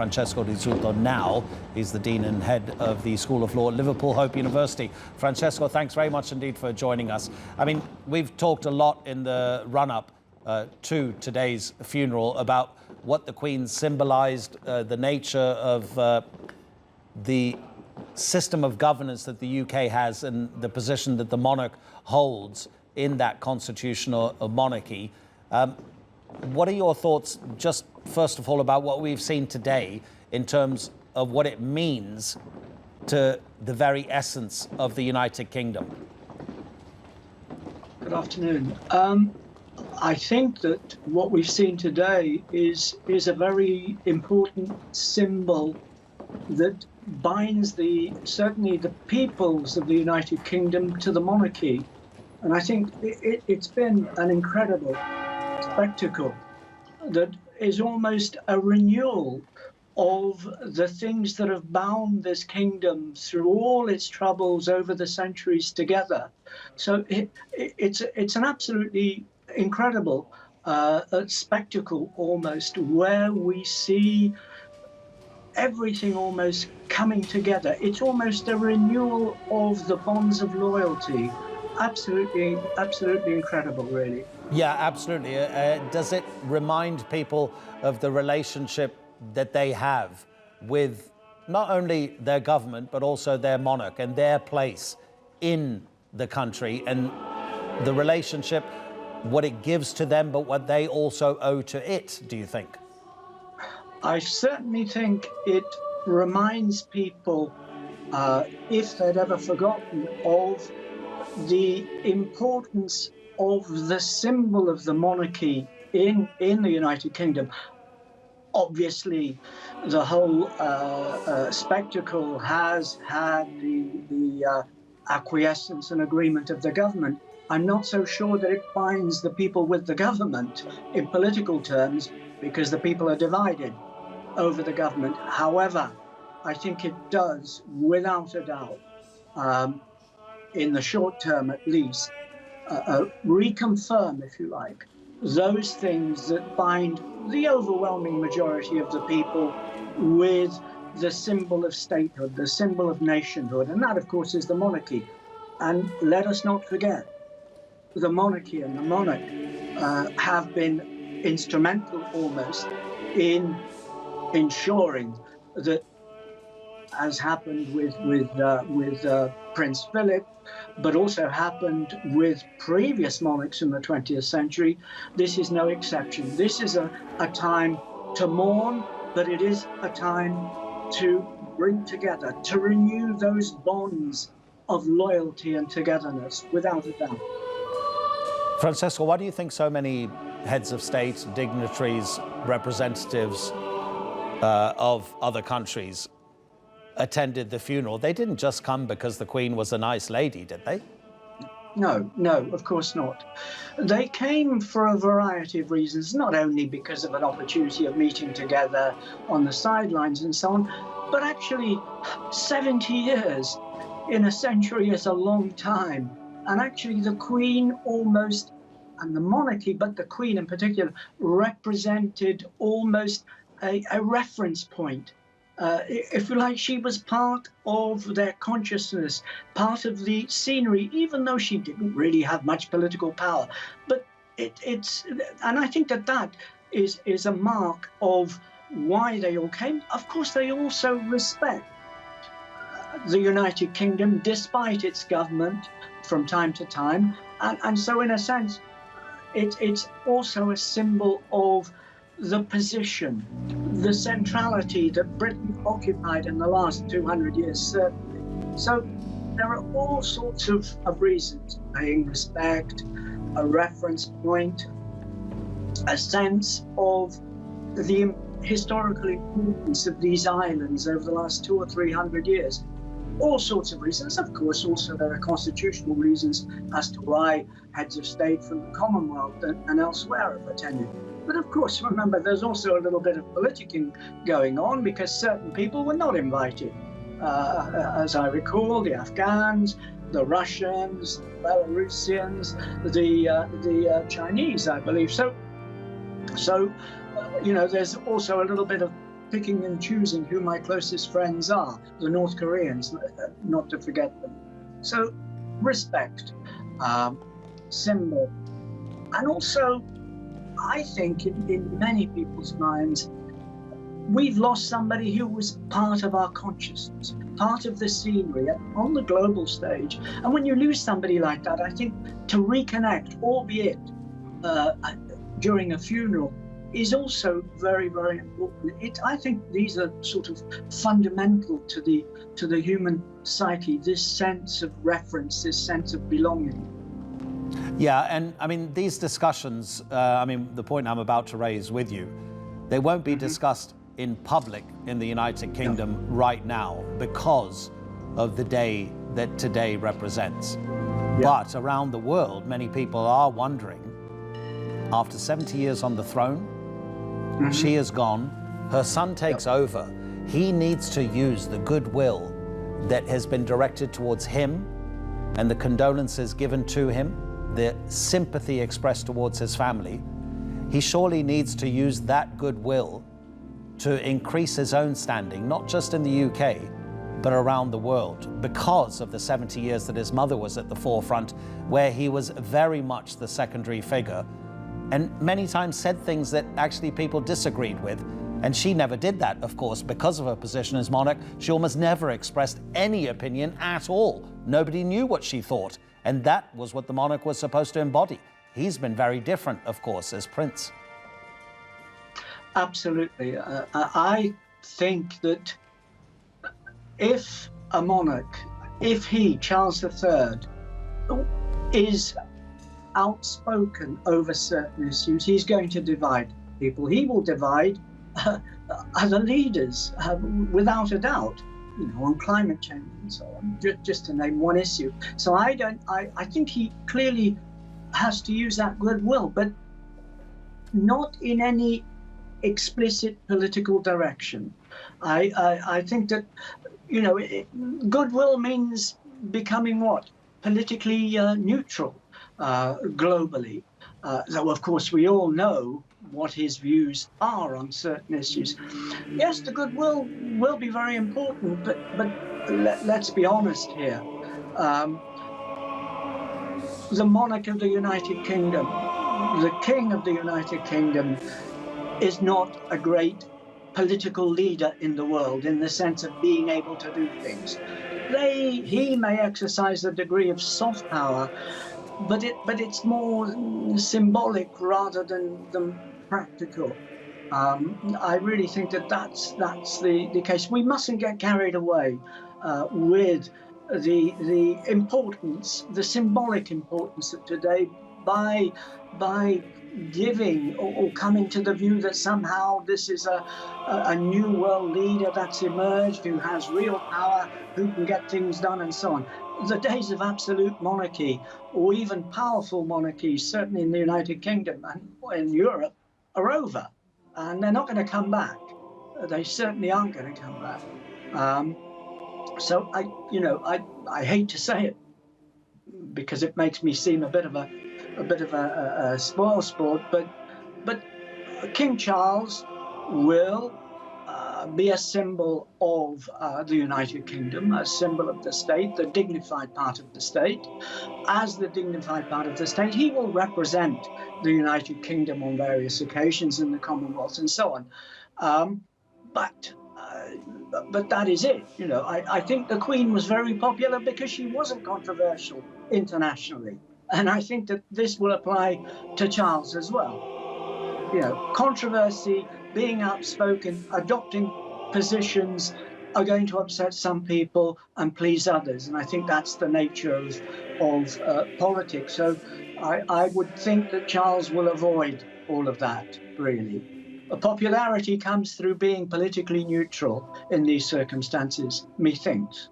Francesco Rizzuto now. He's the Dean and Head of the School of Law at Liverpool Hope University. Francesco, thanks very much indeed for joining us. I mean, we've talked a lot in the run-up to today's funeral about what the Queen symbolised, the nature of the system of governance that the UK has and the position that the monarch holds in that constitutional monarchy. What are your thoughts, just first of all, about what we've seen today in terms of what it means to the very essence of the United Kingdom? Good afternoon. I think that what we've seen today is a very important symbol that binds certainly the peoples of the United Kingdom to the monarchy. And I think it's been an incredible spectacle that is almost a renewal of the things that have bound this kingdom through all its troubles over the centuries together. So it's an absolutely incredible spectacle almost, where we see everything almost coming together. It's almost a renewal of the bonds of loyalty. Absolutely incredible, really. Yeah, absolutely. Does it remind people of the relationship that they have with not only their government, but also their monarch and their place in the country, and the relationship, what it gives to them, but what they also owe to it, do you think? I certainly think it reminds people, if they'd ever forgotten, of the importance of the symbol of the monarchy in the United Kingdom. Obviously, the whole spectacle has had the acquiescence and agreement of the government. I'm not so sure that it binds the people with the government in political terms, because the people are divided over the government. However, I think it does, without a doubt, in the short term at least, reconfirm, if you like, those things that bind the overwhelming majority of the people with the symbol of statehood, the symbol of nationhood, and that, of course, is the monarchy. And let us not forget, the monarchy and the monarch have been instrumental almost in ensuring that, as happened with Prince Philip, but also happened with previous monarchs in the 20th century, this is no exception. This is a time to mourn, but it is a time to bring together, to renew those bonds of loyalty and togetherness, without a doubt. Francesco, why do you think so many heads of state, dignitaries, representatives of other countries attended the funeral? They didn't just come because the Queen was a nice lady, did they? No, of course not. They came for a variety of reasons, not only because of an opportunity of meeting together on the sidelines and so on, but actually 70 years in a century is a long time. And actually the Queen almost, and the monarchy, but the Queen in particular, represented almost a reference point. If you like, she was part of their consciousness, part of the scenery, even though she didn't really have much political power. But and I think that is a mark of why they all came. Of course, they also respect the United Kingdom, despite its government from time to time. And so, in a sense, it's also a symbol of the position, the centrality that Britain occupied in the last 200 years, certainly. So there are all sorts of reasons: paying respect, a reference point, a sense of the historical importance of these islands over the last 200 or 300 years. All sorts of reasons. Of course, also there are constitutional reasons as to why heads of state from the Commonwealth and elsewhere have attended. But of course, remember, there's also a little bit of politicking going on, because certain people were not invited. As I recall, the Afghans, the Russians, the Belarusians, the Chinese, I believe. So you know, there's also a little bit of picking and choosing who my closest friends are, the North Koreans, not to forget them. So respect, symbol. And also, I think in many people's minds, we've lost somebody who was part of our consciousness, part of the scenery on the global stage. And when you lose somebody like that, I think to reconnect, albeit during a funeral, is also very, very important. I think these are sort of fundamental to the human psyche, this sense of reference, this sense of belonging. Yeah, and I mean, these discussions, the point I'm about to raise with you, they won't be discussed in public in the United Kingdom right now because of the day that today represents. But around the world, many people are wondering, after 70 years on the throne, she is gone, her son takes over, he needs to use the goodwill that has been directed towards him and the condolences given to him, the sympathy expressed towards his family. He surely needs to use that goodwill to increase his own standing, not just in the UK, but around the world, because of the 70 years that his mother was at the forefront, where he was very much the secondary figure, and many times said things that actually people disagreed with. And she never did that, of course, because of her position as monarch. She almost never expressed any opinion at all. Nobody knew what she thought. And that was what the monarch was supposed to embody. He's been very different, of course, as prince. Absolutely. I think that if a monarch, if he, Charles III, is outspoken over certain issues, he's going to divide people. He will divide other leaders, without a doubt, on climate change and so on, just to name one issue. So I think he clearly has to use that goodwill, but not in any explicit political direction. I think that, goodwill means becoming what? Politically neutral globally. Though, of course, we all know what his views are on certain issues. Yes, the goodwill will be very important, but let's be honest here. The monarch of the United Kingdom, the king of the United Kingdom, is not a great political leader in the world in the sense of being able to do things. He may exercise a degree of soft power, but it's more symbolic rather than practical. I really think that's the case. We mustn't get carried away with the importance, the symbolic importance of today by giving or coming to the view that somehow this is a new world leader that's emerged, who has real power, who can get things done and so on. The days of absolute monarchy, or even powerful monarchies, certainly in the United Kingdom and in Europe, are over, and they're not going to come back. They certainly aren't going to come back. So I hate to say it, because it makes me seem a bit of a spoilsport, but King Charles will be a symbol of the United Kingdom, a symbol of the state, the dignified part of the state. As the dignified part of the state, he will represent the United Kingdom on various occasions in the Commonwealth and so on. But that is it. I think the Queen was very popular because she wasn't controversial internationally. And I think that this will apply to Charles as well. Controversy, being outspoken, adopting positions are going to upset some people and please others. And I think that's the nature of politics. So I would think that Charles will avoid all of that, really. Popularity comes through being politically neutral in these circumstances, methinks.